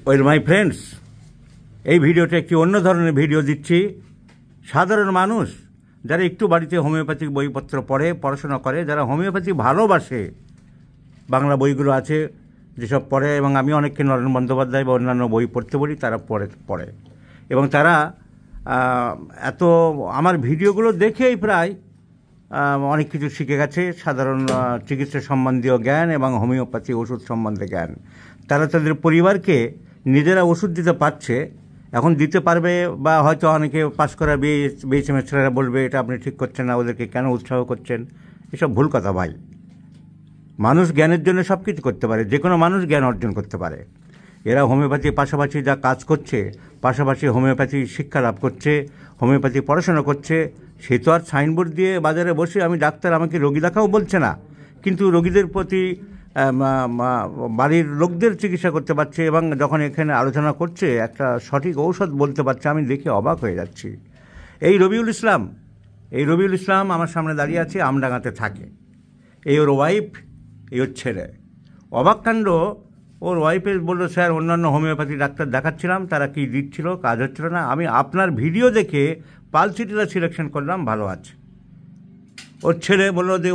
Well my friends, এই ভিডিওটা একটি অন্য ধরনের ভিডিও দিচ্ছি। সাধারণ মানুষ যারা একটু বাড়িতে হোমিওপ্যাথিক বইপত্র পড়ে, পড়াশোনা করে, যারা হোমিওপ্যাথি ভালোবাসে, বাংলা বইগুলো আছে যেসব পড়ে, এবং আমি অনেককে নরেন বন্দ্যোপাধ্যায় বা অন্যান্য বই পড়তে বলি, তারা পড়ে এবং তারা এত আমার ভিডিওগুলো দেখেই প্রায় অনেক কিছু শিখে গেছে, সাধারণ চিকিৎসা সম্বন্ধীয় জ্ঞান এবং হোমিওপ্যাথি ওষুধ সম্বন্ধে জ্ঞান। তারা তাদের পরিবারকে নিজেরা ওষুধ দিতে পারছে, এখন দিতে পারবে, বা হয়তো অনেকে পাস করা বিএইচএমের ছেলেরা বলবে এটা আপনি ঠিক করছেন না, ওদেরকে কেন উৎসাহ করছেন? এসব ভুল কথা ভাই। মানুষ জ্ঞানের জন্য সব কিছু করতে পারে, যে কোনো মানুষ জ্ঞান অর্জন করতে পারে। এরা হোমিওপ্যাথির পাশাপাশি যা কাজ করছে, পাশাপাশি হোমিওপ্যাথি শিক্ষা লাভ করছে, হোমিওপ্যাথি পড়াশোনা করছে, সে তো আর সাইনবোর্ড দিয়ে বাজারে বসে আমি ডাক্তার আমাকে রোগী দেখাও বলছে না, কিন্তু রোগীদের প্রতি বাড়ির লোকদের চিকিৎসা করতে পারছে, এবং যখন এখানে আলোচনা করছে একটা সঠিক ঔষধ বলতে পারছে, আমি দেখে অবাক হয়ে যাচ্ছি। এই রবিউল ইসলাম আমার সামনে দাঁড়িয়ে আছে, আমডাঙ্গাতে থাকে। এই ওর ওয়াইফ, এই ওর ছেলে। অবাক কাণ্ড, ওর ওয়াইফের বললো স্যার অন্যান্য হোমিওপ্যাথি ডাক্তার দেখাচ্ছিলাম, তারা কি দিচ্ছিল, কাজ হচ্ছিল না, আমি আপনার ভিডিও দেখে পালসিটিটা সিলেকশন করলাম, ভালো আছে। ওর ছেলে বললো যে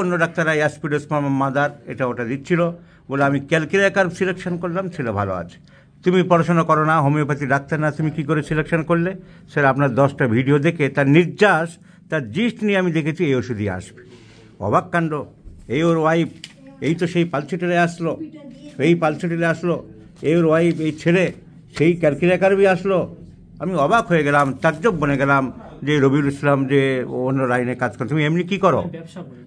অন্য ডাক্তাররা অ্যাসপিডোস মাদার এটা ওটা দিচ্ছিল, বলে আমি ক্যালকিরিয়া সিলেকশন করলাম, ছেলে ভালো আছে। তুমি পড়াশোনা করো না, হোমিওপ্যাথি ডাক্তার না, তুমি কী করে সিলেকশন করলে? স্যার আপনার 10টা ভিডিও দেখে তার নির্যাস, তার জিস্ট নিয়ে আমি দেখেছি এই ওষুধই আসবে। অবাক কাণ্ড। এই ওর ওয়াইফ, এই তো সেই পালসিটিলে আসলো, এই ওর ওয়াইফ, এই ছেলে সেই ক্যালকিরিয়া আসলো। আমি অবাক হয়ে গেলাম, তাজ্জব বনে গেলাম যে রবিউল ইসলাম যে অন্য লাইনে কাজ করে, তুমি এমনি কী করো?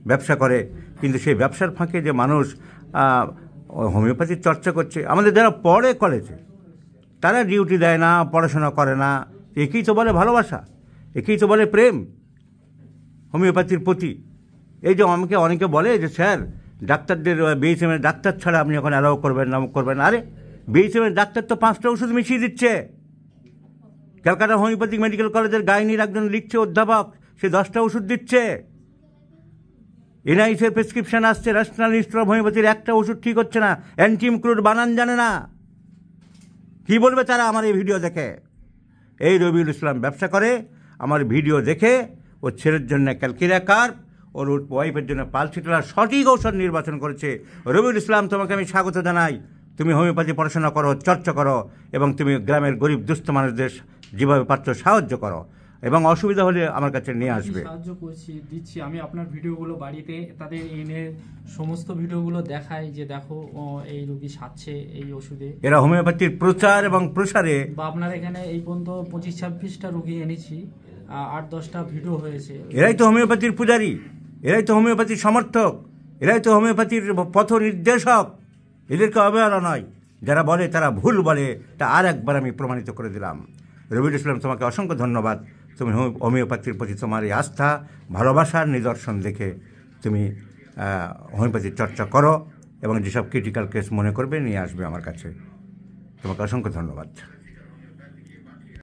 ব্যবসা করে, কিন্তু সেই ব্যবসার ফাঁকে যে মানুষ হোমিওপ্যাথির চর্চা করছে। আমাদের যারা পড়ে কলেজে, তারা ডিউটি দেয় না, পড়াশোনা করে না, একেই তো বলে ভালোবাসা, একেই তো বলে প্রেম হোমিওপ্যাথির প্রতি। এই যে আমাকে অনেকে বলে যে স্যার ডাক্তারদের বিএইচএমের ডাক্তার ছাড়া আপনি এখন অ্যালাউ করবেন না, করবেন। আরে বিএইচএমের ডাক্তার তো 5টা ওষুধ মিশিয়ে দিচ্ছে। ক্যালকাটা হোমিওপ্যাথিক মেডিকেল কলেজের গাইনির একজন লিখছে অধ্যাপক, সে 10টা ওষুধ দিচ্ছে। এনআইসির প্রেসক্রিপশন আসছে, ন্যাশনাল ইনস্টিটিউট অফ হোমিওপ্যাথির একটা ওষুধ ঠিক হচ্ছে না, অ্যান্টিমক্রুড বানান জানে না। কি বলবে তারা আমার এই ভিডিও দেখে? এই রবিউল ইসলাম ব্যবসা করে, আমার ভিডিও দেখে ওর ছেলের জন্য ক্যালকিরিয়া কার্ব, ওর ওয়াইফের জন্য পালসিটিলার সঠিক ঔষধ নির্বাচন করেছে। রবিউল ইসলাম, তোমাকে আমি স্বাগত জানাই। তুমি হোমিওপ্যাথি পড়াশোনা করো, চর্চা করো, এবং তুমি গ্রামের গরিব দুস্থ মানুষদের যেভাবে পারছ সাহায্য করো, এবং অসুবিধা হলে আমার কাছে নিয়ে আসবে। সাহায্য দিচ্ছি আমি আপনার ভিডিওগুলো বাড়িতে তাদের এনে সমস্ত ভিডিওগুলো দেখাই যে দেখো এই রোগী সাচ্ছে এই ওষুধে। এরা হোমিওপ্যাথির প্রচার এবং প্রসারে, বা আপনার এখানে এই পর্যন্ত 25-26টা রোগী এনেছি, 8-10টা ভিডিও হয়েছে। এরাই তো হোমিওপ্যাথির পূজারী, এরাই তো হোমিওপ্যাথির সমর্থক, এরাই তো হোমিওপ্যাথির পথ নির্দেশক। এদেরকে অবহেলা নয়, যারা বলে তারা ভুল বলে, তা আর একবার আমি প্রমাণিত করে দিলাম। রবিউল ইসলাম, তোমাকে অসংখ্য ধন্যবাদ। তুমি হোমিওপ্যাথির প্রতি তোমার এই আস্থা, ভালোবাসার নিদর্শন দেখে তুমি হোমিওপ্যাথির চর্চা করো, এবং যেসব ক্রিটিক্যাল কেস মনে করবে নিয়ে আসবে আমার কাছে। তোমাকে অসংখ্য ধন্যবাদ।